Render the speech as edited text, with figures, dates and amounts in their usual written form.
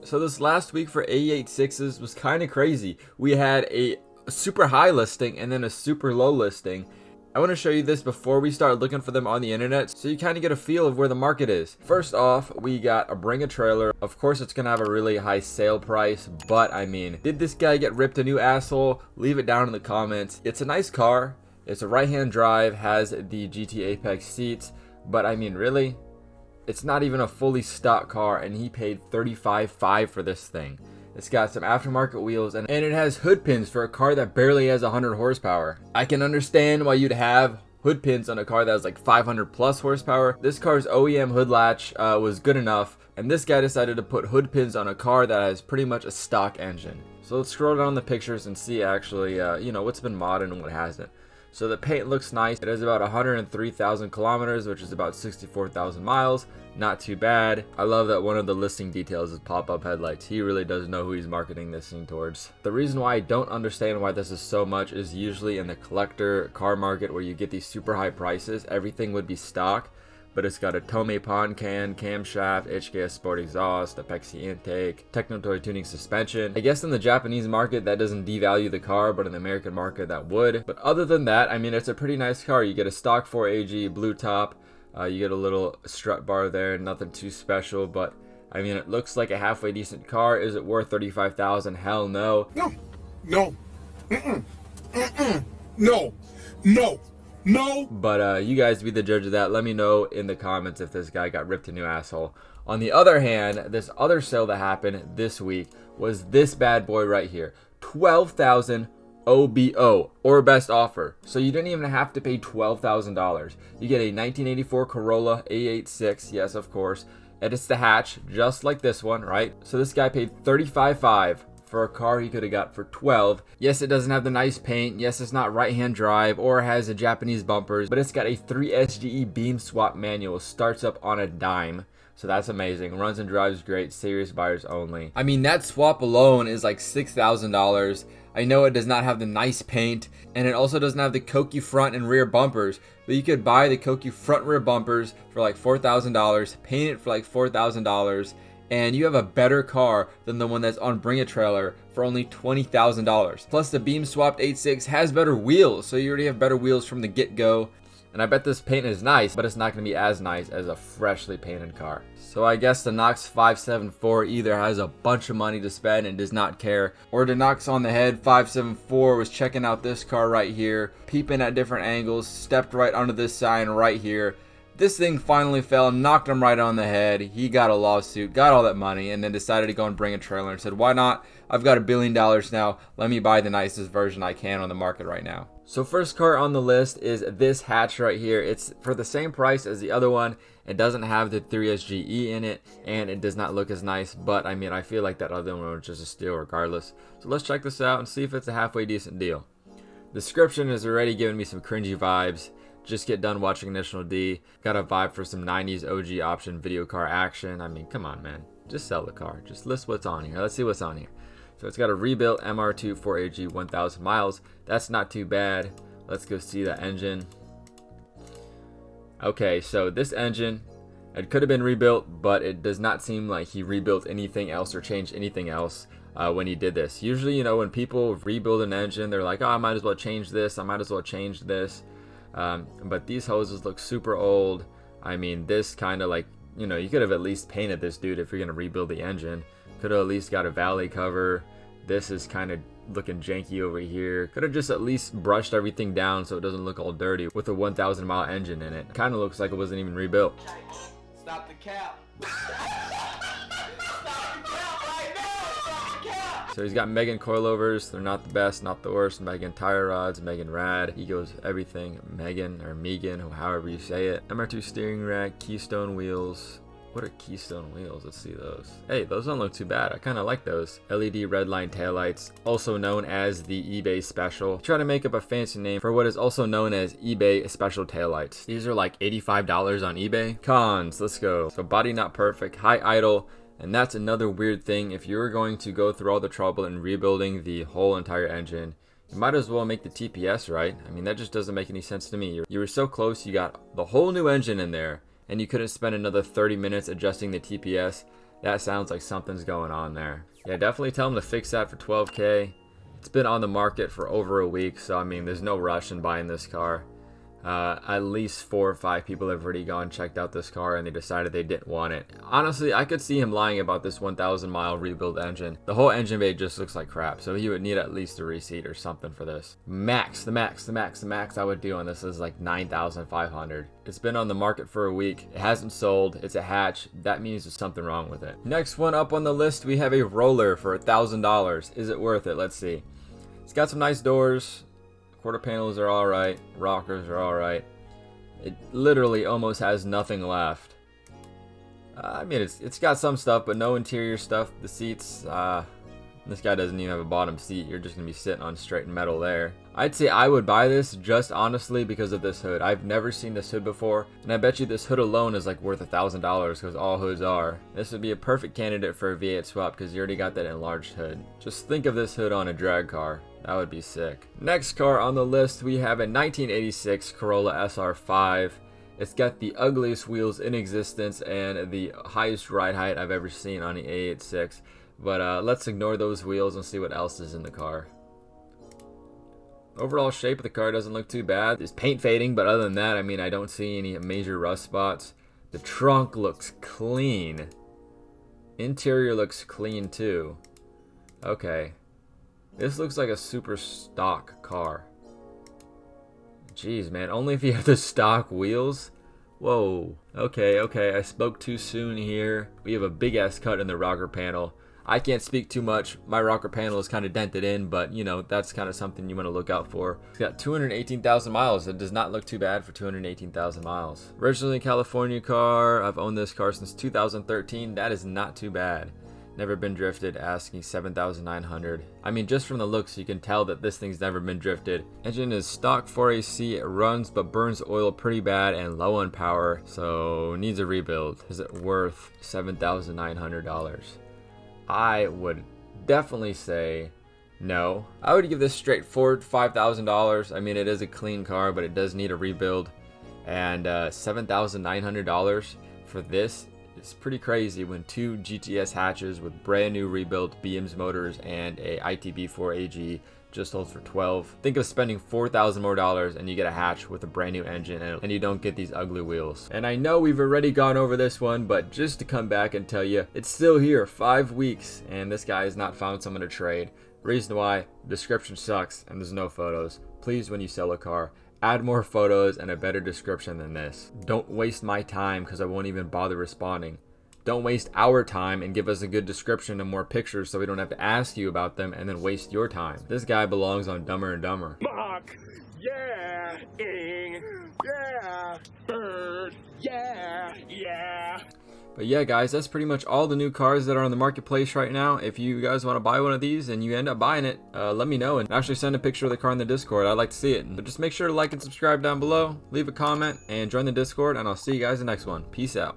So this last week for AE86s was kind of crazy. We had a super high listing and then a super low listing. I want to show you this before we start looking for them on the internet so you kind of get a feel of where the market is. First off, we got a Bring a Trailer. Of course, it's going to have a really high sale price, but I mean, did this guy get ripped a new asshole? Leave it down in the comments. It's a nice car. It's a right-hand drive, has the GT Apex seats, but I mean, really? It's not even a fully stock car, and he paid $35,500 for this thing. It's got some aftermarket wheels, and it has hood pins for a car that barely has 100 horsepower. I can understand why you'd have hood pins on a car that has like 500 plus horsepower. This car's OEM hood latch was good enough, and this guy decided to put hood pins on a car that has pretty much a stock engine. So let's scroll down the pictures and see actually, what's been modded and what hasn't. So the paint looks nice. It has about 103,000 kilometers, which is about 64,000 miles. Not too bad. I love that one of the listing details is pop-up headlights. He really does know who he's marketing this thing towards. The reason why I don't understand why this is so much is usually in the collector car market where you get these super high prices, everything would be stock. But it's got a Tomei Pond can, camshaft, HKS Sport exhaust, Apexi intake, Technotoy tuning suspension. I guess in the Japanese market that doesn't devalue the car, but in the American market that would. But other than that, I mean, it's a pretty nice car. You get a stock 4AG blue top, you get a little strut bar there, nothing too special, but I mean, it looks like a halfway decent car. Is it worth $35,000? Hell no. No. No. But you guys be the judge of that. Let me know in the comments if this guy got ripped a new asshole. On the other hand, this other sale that happened this week was this bad boy right here. $12,000 OBO, or best offer. So you didn't even have to pay $12,000. You get a 1984 Corolla AE86, yes, of course. And it's the hatch, just like this one, right? So this guy paid $35,500 for a car he could have got for $12,000. Yes, it doesn't have the nice paint. Yes, it's not right-hand drive or has a Japanese bumpers, but it's got a 3SGE beam swap manual. Starts up on a dime. So that's amazing. Runs and drives great. Serious buyers only. I mean, that swap alone is like $6,000. I know it does not have the nice paint, and it also doesn't have the Koki front and rear bumpers, but you could buy the Koki front rear bumpers for like $4,000, paint it for like $4,000, and you have a better car than the one that's on Bring a Trailer for only $20,000. Plus the beam swapped 86 has better wheels, so you already have better wheels from the get-go. And I bet this paint is nice, but it's not going to be as nice as a freshly painted car. So I guess the Knox 574 either has a bunch of money to spend and does not care, or the Knox on the head 574 was checking out this car right here, peeping at different angles, stepped right onto this sign right here. This thing finally fell, knocked him right on the head. He got a lawsuit, got all that money, and then decided to go and Bring a Trailer and said, why not? I've got $1 billion now. Let me buy the nicest version I can on the market right now. So first car on the list is this hatch right here. It's for the same price as the other one. It doesn't have the 3SGE in it, and it does not look as nice, but I mean, I feel like that other one was just a steal regardless. So let's check this out and see if it's a halfway decent deal. Description is already giving me some cringy vibes. Just get done watching Initial D. Got a vibe for some 90s OG option video car action. I mean, come on, man. Just sell the car. Just list what's on here. Let's see what's on here. So it's got a rebuilt MR2 4AG 1,000 miles. That's not too bad. Let's go see the engine. Okay, so this engine, it could have been rebuilt, but it does not seem like he rebuilt anything else or changed anything else when he did this. Usually, when people rebuild an engine, they're like, oh, I might as well change this. I might as well change this. But these hoses look super old. I mean, this kind of like, you could have at least painted this dude if you're going to rebuild the engine. Could have at least got a valley cover. This is kind of looking janky over here. Could have just at least brushed everything down so it doesn't look all dirty with a 1,000 mile engine in it. Kind of looks like it wasn't even rebuilt. Stop the cap. So he's got Megan coilovers. They're not the best, not the worst. Megan tire rods, Megan rad. He goes everything. Megan or Megan, however you say it. MR2 steering rack, Keystone wheels. What are Keystone wheels? Let's see those. Hey, those don't look too bad. I kind of like those. LED red line taillights, also known as the eBay Special. Try to make up a fancy name for what is also known as eBay Special taillights. These are like $85 on eBay. Cons, let's go. So body not perfect, high idle, and that's another weird thing. If you're going to go through all the trouble in rebuilding the whole entire engine, you might as well make the TPS right. I mean, that just doesn't make any sense to me. You were so close, you got the whole new engine in there, and you couldn't spend another 30 minutes adjusting the TPS. That sounds like something's going on there. Yeah, definitely tell him to fix that for 12K. It's been on the market for over a week, so I mean, there's no rush in buying this car. At least 4 or 5 people have already gone checked out this car and they decided they didn't want it. Honestly, I could see him lying about this 1,000 mile rebuild engine. The whole engine bay just looks like crap, so he would need at least a receipt or something for this. The max I would do on this is like 9,500. It's been on the market for a week. It hasn't sold. It's a hatch. That means there's something wrong with it. Next one up on the list, we have a roller for $1,000. Is it worth it? Let's see. It's got some nice doors. Quarter panels are alright. Rockers are alright. It literally almost has nothing left. I mean, it's got some stuff, but no interior stuff. The seats, this guy doesn't even have a bottom seat. You're just going to be sitting on straight metal there. I'd say I would buy this just honestly because of this hood. I've never seen this hood before, and I bet you this hood alone is like worth $1,000 because all hoods are. This would be a perfect candidate for a V8 swap because you already got that enlarged hood. Just think of this hood on a drag car. That would be sick. Next car on the list, we have a 1986 Corolla SR5. It's got the ugliest wheels in existence and the highest ride height I've ever seen on the AE86. But let's ignore those wheels and see what else is in the car. Overall shape of the car doesn't look too bad. There's paint fading, but other than that, I mean, I don't see any major rust spots. The trunk looks clean. Interior looks clean too. Okay. This looks like a super stock car. Jeez, man. Only if you have the stock wheels? Whoa. Okay. I spoke too soon here. We have a big ass cut in the rocker panel. I can't speak too much. My rocker panel is kind of dented in, but you know, that's kind of something you want to look out for. It's got 218,000 miles. It does not look too bad for 218,000 miles. Originally a California car. I've owned this car since 2013. That is not too bad. Never been drifted, asking 7,900. I mean, just from the looks, you can tell that this thing's never been drifted. Engine is stock 4AC. It runs but burns oil pretty bad and low on power, so needs a rebuild. Is it worth $7,900? I would definitely say no. I would give this straightforward $5,000. I mean, it is a clean car, but it does need a rebuild. And $7,900 for this is pretty crazy when 2 GTS hatches with brand new rebuilt BM's motors and a ITB4 AG just sold for 12. Think of spending $4,000 more and you get a hatch with a brand new engine and you don't get these ugly wheels. And I know we've already gone over this one, but just to come back and tell you, it's still here, 5 weeks, and this guy has not found someone to trade. Reason why, description sucks and there's no photos. Please, when you sell a car, add more photos and a better description than this. Don't waste my time because I won't even bother responding. Don't waste our time and give us a good description and more pictures so we don't have to ask you about them and then waste your time. This guy belongs on Dumber and Dumber. Mock, yeah, ing, yeah, bird, yeah. But yeah, guys, that's pretty much all the new cars that are on the marketplace right now. If you guys want to buy one of these and you end up buying it, let me know and actually send a picture of the car in the Discord. I'd like to see it. But just make sure to like and subscribe down below, leave a comment, and join the Discord, and I'll see you guys in the next one. Peace out.